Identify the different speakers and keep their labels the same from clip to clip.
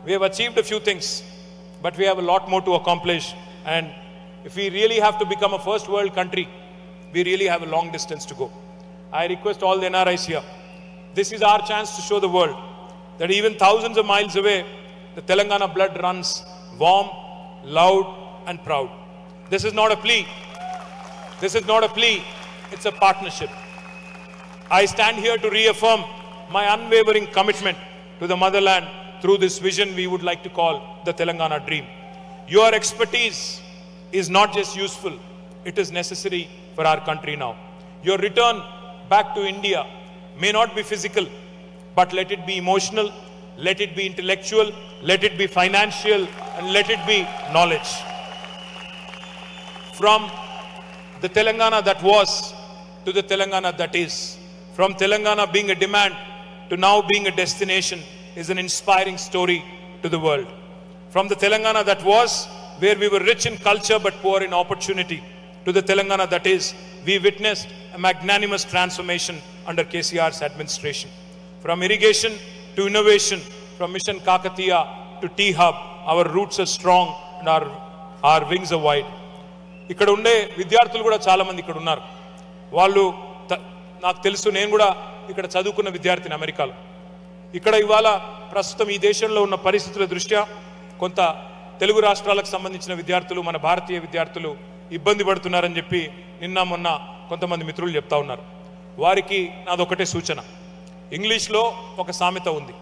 Speaker 1: We have achieved a few things, but we have a lot more to accomplish. And if we really have to become a first world country, we really have a long distance to go. I request all the NRIs here, this is our chance to show the world that even thousands of miles away, the Telangana blood runs warm, loud and proud. This is not a plea. This is not a plea. It's a partnership. I stand here to reaffirm my unwavering commitment to the motherland through this vision we would like to call the Telangana dream. Your expertise is not just useful, it is necessary for our country now. Your return back to India may not be physical, but let it be emotional, let it be intellectual, let it be financial, and let it be knowledge. From the Telangana that was to the Telangana that is, from Telangana being a demand to now being a destination, is an inspiring story to the world. From the Telangana that was, where we were rich in culture but poor in opportunity, to the Telangana that is, we witnessed a magnanimous transformation under KCR's administration. From irrigation to innovation, from Mission Kakatiya to T-Hub, our roots are strong and our wings are wide. ఇక్కడ ఉండే విద్యార్థులు కూడా చాలా మంది ఇక్కడ ఉన్నారు. వాళ్ళు నాకు తెలుసు, నేను కూడా ఇక్కడ చదువుకున్న విద్యార్థిని అమెరికాలో. ఇక్కడ ఇవాళ ప్రస్తుతం ఈ దేశంలో ఉన్న పరిస్థితుల దృష్ట్యా కొంత తెలుగు రాష్ట్రాలకు సంబంధించిన విద్యార్థులు, మన భారతీయ విద్యార్థులు ఇబ్బంది పడుతున్నారని చెప్పి నిన్న మొన్న కొంతమంది మిత్రులు చెప్తా ఉన్నారు. వారికి నాదొకటే సూచన. ఇంగ్లీష్లో ఒక సామెత ఉంది,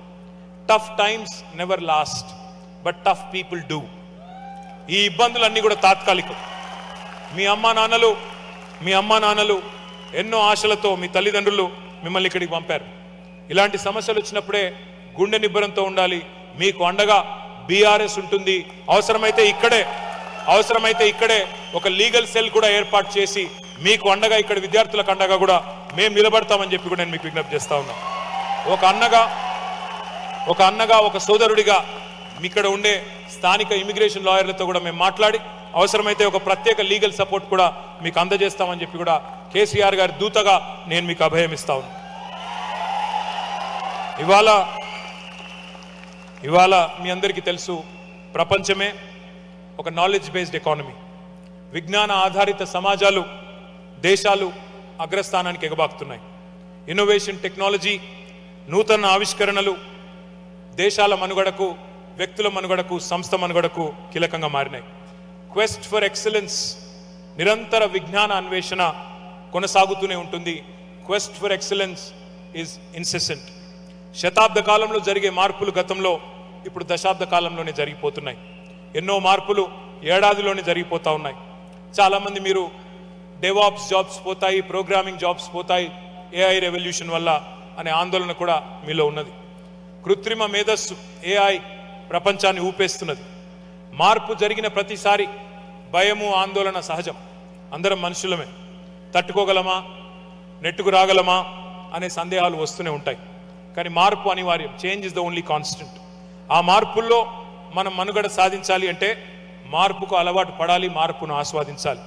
Speaker 1: tough times never lost but tough people do. ఈ ఇబ్బందులన్నీ కూడా తాత్కాలికం. మీ అమ్మా నాన్నలు ఎన్నో ఆశలతో మీ తల్లిదండ్రులు మిమ్మల్ని ఇక్కడికి పంపారు. ఇలాంటి సమస్యలు వచ్చినప్పుడే గుండె నిబ్బరంతో ఉండాలి. మీకు అండగా బీఆర్ఎస్ ఉంటుంది. అవసరమైతే ఇక్కడే ఒక లీగల్ సెల్ కూడా ఏర్పాటు చేసి మీకు అండగా, ఇక్కడ విద్యార్థులకు అండగా కూడా మేము నిలబడతామని చెప్పి కూడా నేను మీకు విజ్ఞప్తి చేస్తా ఉన్నా. ఒక అన్నగా ఒక సోదరుడిగా ఇక్కడ ఉండే స్థానిక ఇమిగ్రేషన్ లాయర్లతో కూడా మేము మాట్లాడి అవసరమైతే ఒక ప్రత్యేక లీగల్ సపోర్ట్ కూడా మీకు అందజేస్తామని చెప్పి కూడా కేసీఆర్ గారి దూతగా నేను మీకు అభయం ఇస్తా ఉన్నా. ఇవాళ మీ అందరికీ తెలుసు, ప్రపంచమే ఒక నాలెడ్జ్ బేస్డ్ ఎకానమీ, విజ్ఞాన ఆధారిత సమాజాలు, దేశాలు అగ్రస్థానానికి ఎగబాకుతున్నాయి. ఇన్నోవేషన్, టెక్నాలజీ, నూతన ఆవిష్కరణలు దేశాల మనుగడకు, వ్యక్తుల మనుగడకు, సంస్థ మనుగడకు కీలకంగా మారినాయి. క్వెస్ట్ ఫర్ ఎక్సలెన్స్, నిరంతర విజ్ఞాన అన్వేషణ కొనసాగుతూనే ఉంటుంది. Quest for excellence is incessant. శతాబ్ద కాలంలో జరిగే మార్పులు గతంలో ఇప్పుడు దశాబ్ద కాలంలోనే జరిగిపోతున్నాయి. ఎన్నో మార్పులు ఏడాదిలోనే జరిగిపోతూ ఉన్నాయి. చాలామంది మీరు డెవాప్స్ జాబ్స్ పోతాయి, ప్రోగ్రామింగ్ జాబ్స్ పోతాయి ఏఐ రెవల్యూషన్ వల్ల అనే ఆందోళన కూడా మీలో ఉన్నది. కృత్రిమ మేధస్సు ఏఐ ప్రపంచాన్ని ఊపేస్తున్నది. మార్పు జరిగిన ప్రతిసారి భయము, ఆందోళన సహజం. అందరం మనుషులమే. తట్టుకోగలమా, నెట్టుకు రాగలమా అనే సందేహాలు వస్తూనే ఉంటాయి. కానీ మార్పు అనివార్యం. Change is the only constant. ఆ మార్పుల్లో మనం మనుగడ సాధించాలి అంటే మార్పుకు అలవాటు పడాలి, మార్పును ఆస్వాదించాలి.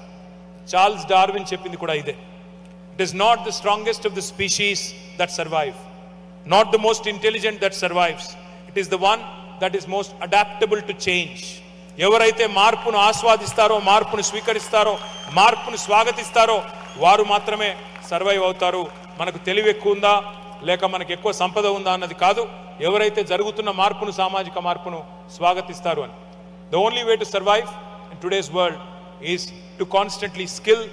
Speaker 1: చార్ల్స్ డార్విన్ చెప్పింది కూడా ఇదే. It is not the strongest of the species that survive, not the most intelligent that survives, it is the one that is most adaptable to change. ఎవరైతే మార్పును ఆస్వాదిస్తారో, మార్పును స్వీకరిస్తారో, మార్పును స్వాగతిస్తారో వారు మాత్రమే సర్వైవ్ అవుతారు. మనకు తెలివి ఎక్కువ ఉందా లేక మనకు ఎక్కువ సంపద ఉందా అన్నది కాదు, ఎవరైతే జరుగుతున్న మార్పును, సామాజిక మార్పును స్వాగతిస్తారు అని. The only way to survive in today's world is to constantly skill,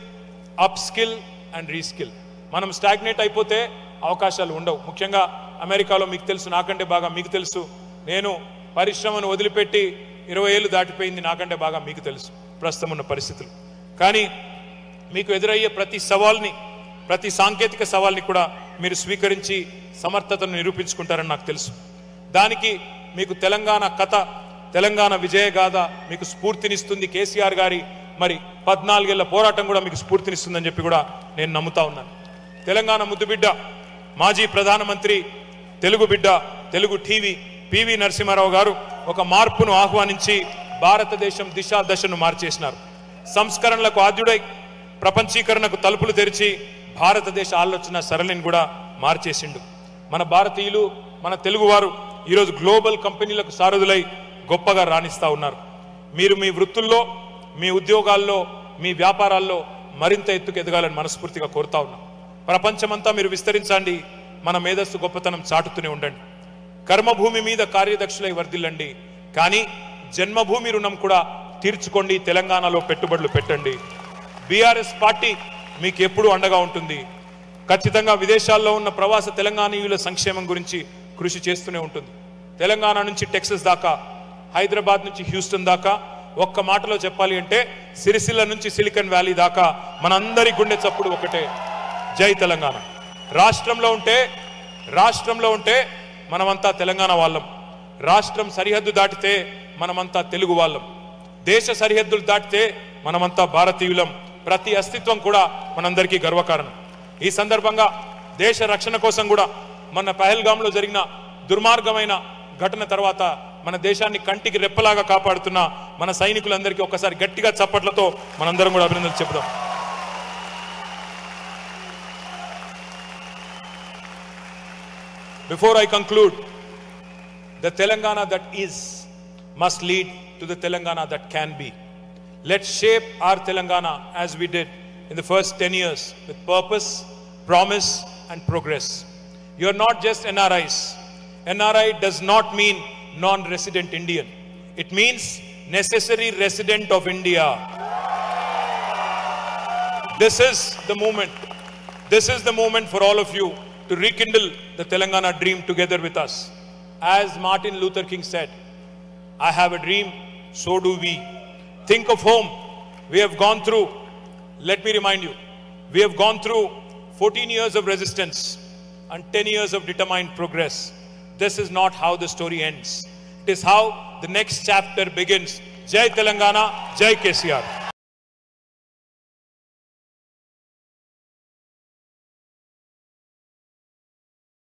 Speaker 1: up skill and reskill. మనం స్టాగ్నేట్ అయిపోతే అవకాశాలు ఉండవు. ముఖ్యంగా అమెరికాలో మీకు తెలుసు, నాకంటే బాగా మీకు తెలుసు, నేను పరిశ్రమను వదిలిపెట్టి 20 ఏళ్ళు దాటిపోయింది, నాకంటే బాగా మీకు తెలుసు ప్రస్తుతం ఉన్న పరిస్థితులు. కానీ మీకు ఎదురయ్యే ప్రతి సవాల్ని, ప్రతి సాంకేతిక సవాల్ని కూడా మీరు స్వీకరించి సమర్థతను నిరూపించుకుంటారని నాకు తెలుసు. దానికి మీకు తెలంగాణ కథ, తెలంగాణ విజయగాథ మీకు స్ఫూర్తినిస్తుంది. కేసీఆర్ గారి 14 ఏళ్ల పోరాటం కూడా మీకు స్ఫూర్తినిస్తుందని చెప్పి కూడా నేను నమ్ముతా ఉన్నాను. తెలంగాణ ముద్దుబిడ్డ, మాజీ ప్రధానమంత్రి, తెలుగు బిడ్డ, తెలుగు టీవీ పివి నరసింహారావు గారు ఒక మార్పును ఆహ్వానించి భారతదేశం దిశా దశను మార్చేసినారు. సంస్కరణలకు ఆద్యుడై ప్రపంచీకరణకు తలుపులు తెరిచి భారతదేశ ఆలోచన సరళిని కూడా మార్చేసిండు. మన భారతీయులు, మన తెలుగువారు ఈరోజు గ్లోబల్ కంపెనీలకు సారథులై గొప్పగా రాణిస్తా ఉన్నారు. మీరు మీ వృత్తుల్లో, మీ ఉద్యోగాల్లో, మీ వ్యాపారాల్లో మరింత ఎత్తుకు ఎదగాలని మనస్ఫూర్తిగా కోరుతా ఉన్నాం. ప్రపంచమంతా మీరు విస్తరించండి, మన మేధస్సు గొప్పతనం చాటుతూనే ఉండండి. కర్మభూమి మీద కార్యదక్షులై వర్ధిల్లండి, కానీ జన్మభూమి రుణం కూడా తీర్చుకోండి. తెలంగాణలో పెట్టుబడులు పెట్టండి. బీఆర్ఎస్ పార్టీ మీకు ఎప్పుడూ అండగా ఉంటుంది. ఖచ్చితంగా విదేశాల్లో ఉన్న ప్రవాస తెలంగాణీయుల సంక్షేమం గురించి కృషి చేస్తూనే ఉంటుంది. తెలంగాణ నుంచి టెక్సస్ దాకా, హైదరాబాద్ నుంచి హ్యూస్టన్ దాకా, ఒక్క మాటలో చెప్పాలి అంటే సిరిసిల్ల నుంచి సిలికాన్ వ్యాలీ దాకా మనందరి గుండె చప్పుడు ఒకటే, జై తెలంగాణ. రాష్ట్రంలో ఉంటే మనమంతా తెలంగాణ వాళ్ళం. రాష్ట్రం సరిహద్దు దాటితే మనమంతా తెలుగు వాళ్ళం. దేశ సరిహద్దులు దాటితే మనమంతా భారతీయులం. ప్రతి అస్తిత్వం కూడా మనందరికీ గర్వకారణం. ఈ సందర్భంగా దేశ రక్షణ కోసం కూడా మన పహల్గాంలో జరిగిన దుర్మార్గమైన ఘటన తర్వాత మన దేశాన్ని కంటికి రెప్పలాగా కాపాడుతున్న మన సైనికులందరికీ ఒక్కసారి గట్టిగా చప్పట్లతో మనందరం కూడా అభినందనలు చెబుదాం. Before I conclude, the Telangana that is must lead to the Telangana that can be. Let's shape our Telangana as we did in the first 10 years with purpose, promise and progress. You are not just NRIs. NRI does not mean non-resident Indian. It means necessary resident of India. This is the moment. This is the moment for all of you to rekindle the Telangana dream together with us. As Martin Luther King said, I have a dream, so do we. Think of home. We have gone through, let me remind you, we have gone through 14 years of resistance and 10 years of determined progress. This is not how the story ends. It is how the next chapter begins. Jai Telangana, Jai KCR.